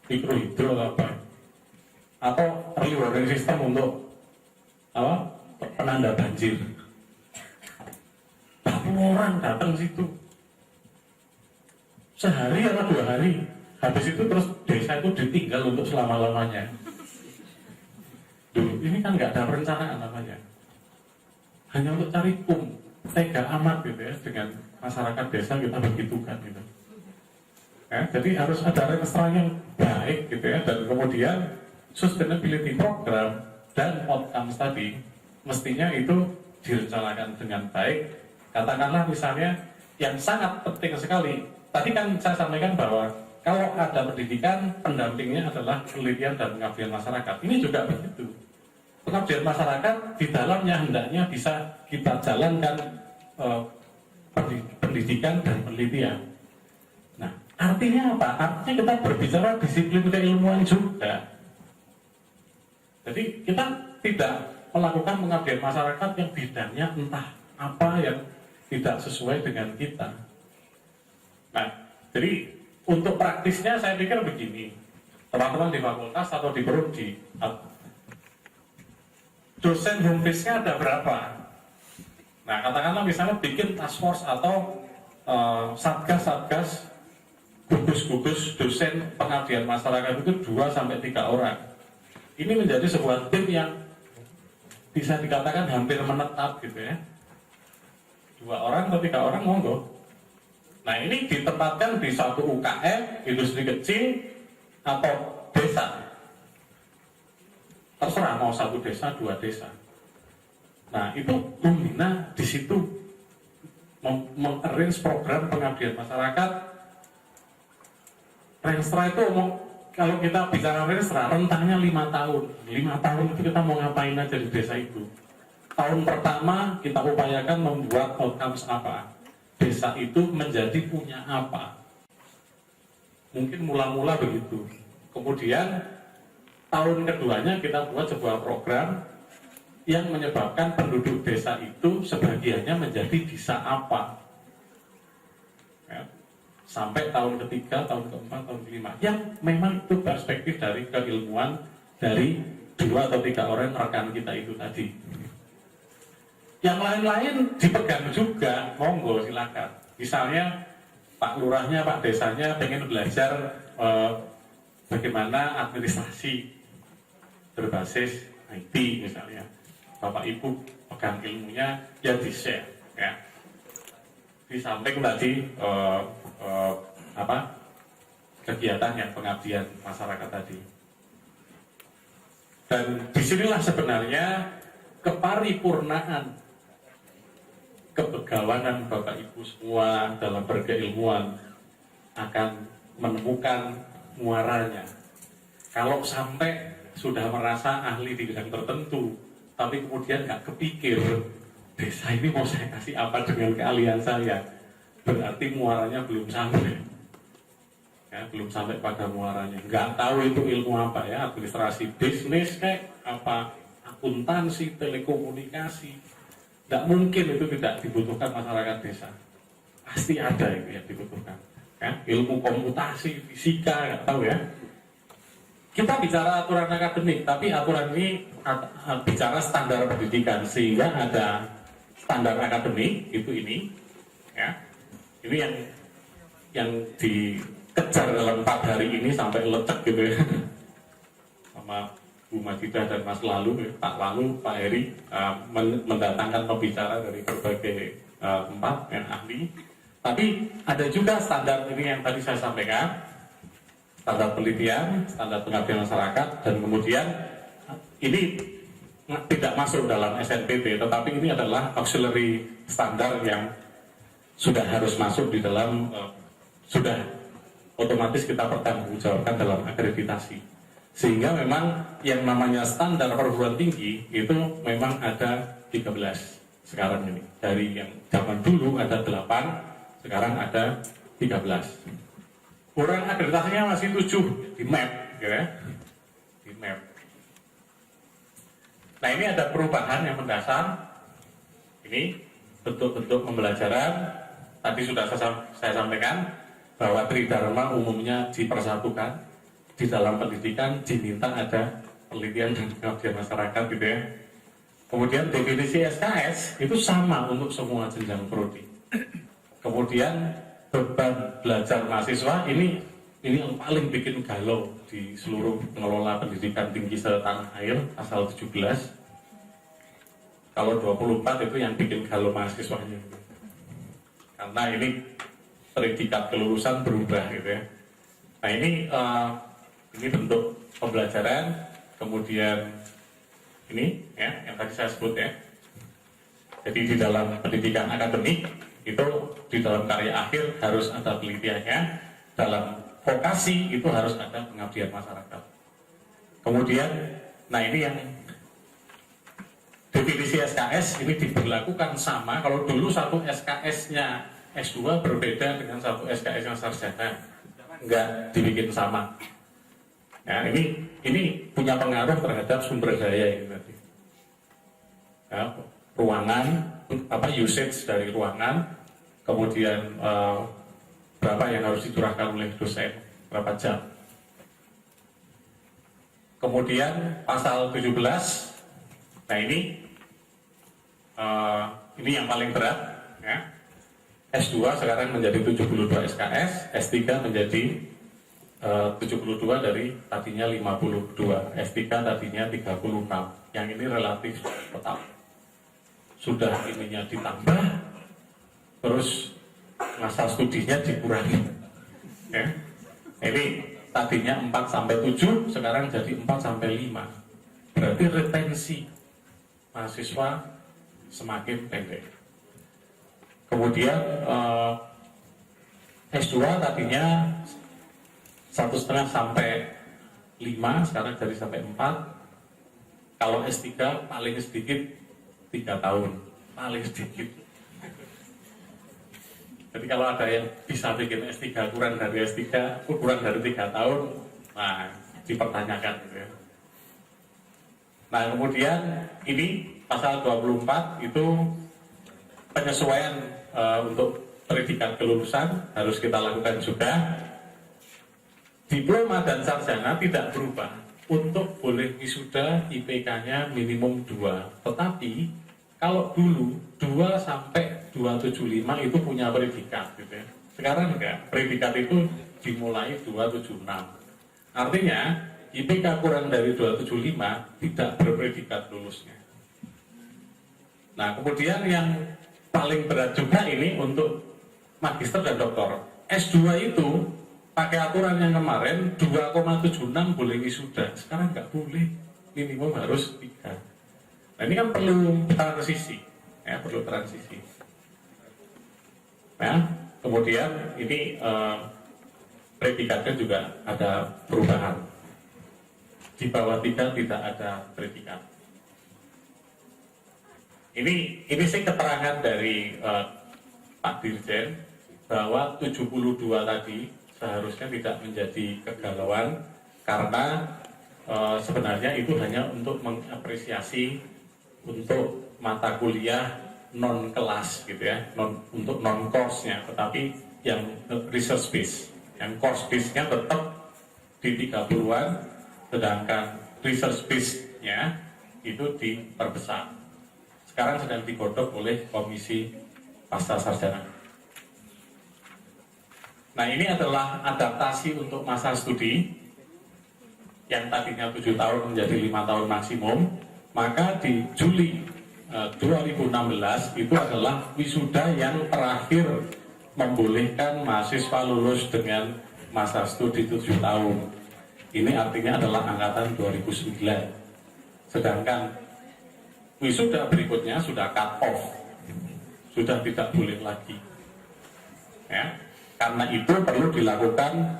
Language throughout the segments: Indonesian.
mikrohidro atau early warning system untuk penanda banjir. 40 orang datang situ sehari atau 2 hari, habis itu terus desa itu ditinggal untuk selama-lamanya. Duh, ini kan nggak ada perencanaan namanya, hanya untuk cari tega amat gitu ya dengan masyarakat desa kita begitukan gitu. Ya, jadi harus ada rencana yang baik gitu ya, dan kemudian sustainability program dan outcomes tadi mestinya itu direncanakan dengan baik. Katakanlah misalnya yang sangat penting sekali, tadi kan saya sampaikan bahwa kalau ada pendidikan, pendampingnya adalah penelitian dan pengabdian masyarakat. Ini juga begitu. Pengabdian masyarakat di dalamnya hendaknya bisa kita jalankan pendidikan dan penelitian. Nah, artinya apa? Artinya kita berbicara disiplin keilmuan juga. Jadi kita tidak melakukan pengabdian masyarakat yang bidangnya entah apa yang tidak sesuai dengan kita. Nah, jadi untuk praktisnya saya pikir begini, teman-teman di fakultas atau di prodi, dosen home base-nya ada berapa? Nah, katakanlah misalnya bikin task force atau satgas-satgas gugus-gugus dosen pengabdian masyarakat itu 2-3 orang. Ini menjadi sebuah tim yang bisa dikatakan hampir menetap gitu ya. 2 orang atau 3 orang monggo. Nah, ini ditempatkan di satu UKM, industri kecil atau desa. Terserah mau 1 desa, 2 desa. Nah, itu membina di situ, mengarrange program pengabdian masyarakat. Renstra itu kalau kita bicara Renstra, rentangnya 5 tahun. 5 tahun itu kita mau ngapain aja di desa itu. Tahun pertama kita upayakan membuat outcomes apa. Desa itu menjadi punya apa. Mungkin mula-mula begitu. Kemudian tahun keduanya kita buat sebuah program yang menyebabkan penduduk desa itu sebagiannya menjadi desa apa. Ya. Sampai tahun ketiga, tahun keempat, tahun kelima. Yang memang itu perspektif dari keilmuan dari 2 atau 3 orang rekan kita itu tadi. Yang lain-lain dipegang juga, monggo silakan. Misalnya Pak Lurahnya, Pak Desanya pengen belajar bagaimana administrasi berbasis IT misalnya. Bapak Ibu pegang ilmunya yang di-share ya. Di samping tadi kegiatan yang pengabdian masyarakat tadi. Dan disinilah sebenarnya keparipurnaan kebegawanan Bapak Ibu semua dalam berkeilmuan akan menemukan muaranya. Kalau sampai sudah merasa ahli di bidang tertentu, tapi kemudian nggak kepikir desa ini mau saya kasih apa dengan keahlian saya, berarti muaranya belum sampai. Ya, belum sampai pada muaranya. Nggak tahu itu ilmu apa ya, administrasi bisnis kayak apa, akuntansi, telekomunikasi. Tidak mungkin itu tidak dibutuhkan masyarakat desa. Pasti ada itu yang dibutuhkan. Ya, ilmu komputasi, fisika, nggak tahu ya. Kita bicara aturan akademik, tapi aturan ini bicara standar pendidikan, sehingga ada standar akademik itu ini, ya. Ini yang dikejar dalam 4 hari ini sampai lecek gitu ya. Sama Bu Majidah dan Mas Pak Lalu, Pak Heri mendatangkan pembicara dari berbagai tempat yang ahli. Tapi ada juga standar ini yang tadi saya sampaikan, standar penelitian, standar pengabdian masyarakat, dan kemudian ini tidak masuk dalam SNPB, tetapi ini adalah auxiliary standar yang sudah harus masuk di dalam, sudah otomatis kita pertanggungjawabkan dalam akreditasi. Sehingga memang yang namanya standar perguruan tinggi itu memang ada 13 sekarang ini. Dari yang zaman dulu ada 8, sekarang ada 13. Kurang akreditasinya masih 7 di map, ya. Di map. Nah, ini ada perubahan yang mendasar. Ini bentuk-bentuk pembelajaran. Tadi sudah saya sampaikan bahwa Tridharma umumnya dipersatukan. di dalam pendidikan diminta ada penelitian dan pengabdian masyarakat gitu ya. Kemudian definisi SKS itu sama untuk semua jenjang prodi. Kemudian beban belajar mahasiswa ini yang paling bikin galau di seluruh pengelola pendidikan tinggi setanah air, pasal 17. Kalau 24 itu yang bikin galau mahasiswanya. Karena ini predikat kelulusan berubah gitu ya. Nah ini bentuk pembelajaran, kemudian ini ya yang tadi saya sebut ya. Jadi di dalam pendidikan akademik itu di dalam karya akhir harus ada penelitiannya, dalam vokasi itu harus ada pengabdian masyarakat. Kemudian, nah ini yang definisi SKS ini diberlakukan sama. Kalau dulu satu SKS-nya S2 berbeda dengan satu SKS-nya sarjana, enggak dibikin sama. Nah ini punya pengaruh terhadap sumber daya ini tadi. Ya, ruangan, usage dari ruangan, kemudian berapa yang harus dicurahkan oleh dosen, berapa jam. Kemudian pasal 17, nah ini yang paling berat, ya. S2 sekarang menjadi 72 SKS, S3 menjadi 72 dari tadinya 52, S3 tadinya 36. Yang ini relatif tetap. Sudah ininya ditambah, terus masa studinya dikurangi. Ya. Ini tadinya 4-7, sekarang jadi 4-5. Berarti retensi mahasiswa semakin pendek. Kemudian S2 tadinya 1,5 sampai 5, sekarang jadi sampai 4. Kalau S3 paling sedikit 3 tahun, paling sedikit. Jadi kalau ada yang bisa bikin S3 kurang dari S3, kurang dari 3 tahun, nah dipertanyakan gitu ya. Nah kemudian ini pasal 24 itu penyesuaian untuk predikat kelulusan harus kita lakukan juga. Diploma dan sarjana tidak berubah. Untuk boleh wisuda IPK-nya minimum 2. Tetapi kalau dulu 2 sampai 275 itu punya predikat gitu ya. Sekarang enggak. Predikat itu dimulai 276. Artinya IPK kurang dari 275 tidak berpredikat lulusnya. Nah, kemudian yang paling berat juga ini untuk magister dan doktor. S2 itu pakai aturan yang kemarin 2,76 boleh wisuda, sekarang nggak boleh, minimum harus 3. Nah ini kan perlu transisi, ya perlu transisi. Nah kemudian ini predikatnya juga ada perubahan. Di bawah 3 tidak ada predikat. Ini sih keterangan dari Pak Dirjen bahwa 72 tadi seharusnya tidak menjadi kegalauan karena sebenarnya itu hanya untuk mengapresiasi untuk mata kuliah non kelas gitu ya, untuk non course-nya, tetapi yang research base, yang course base-nya tetap di 30-an, sedangkan research base-nya itu diperbesar. Sekarang sedang digodok oleh Komisi Pasca Sarjana. Nah ini adalah adaptasi untuk masa studi yang tadinya 7 tahun menjadi 5 tahun maksimum. Maka di Juli 2016 itu adalah wisuda yang terakhir membolehkan mahasiswa lulus dengan masa studi 7 tahun. Ini artinya adalah angkatan 2009. Sedangkan wisuda berikutnya sudah cut off, sudah tidak boleh lagi. Ya. Karena itu perlu dilakukan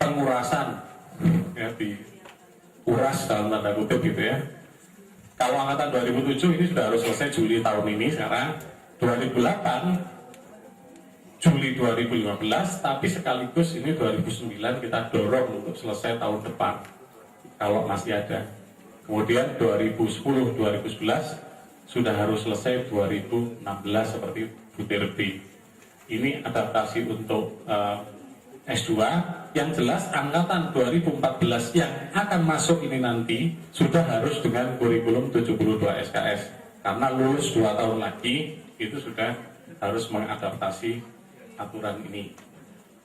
pengurasan, ya, diuras dalam tanda kutip gitu ya. Kalau angkatan 2007 ini sudah harus selesai Juli tahun ini, sekarang 2008 Juli 2015, tapi sekaligus ini 2009 kita dorong untuk selesai tahun depan kalau masih ada. Kemudian 2010-2011 sudah harus selesai 2016 seperti butir B. Ini adaptasi untuk S2 Yang jelas angkatan 2014 yang akan masuk ini nanti sudah harus dengan kurikulum 72 SKS. Karena lulus 2 tahun lagi, itu sudah harus mengadaptasi aturan ini.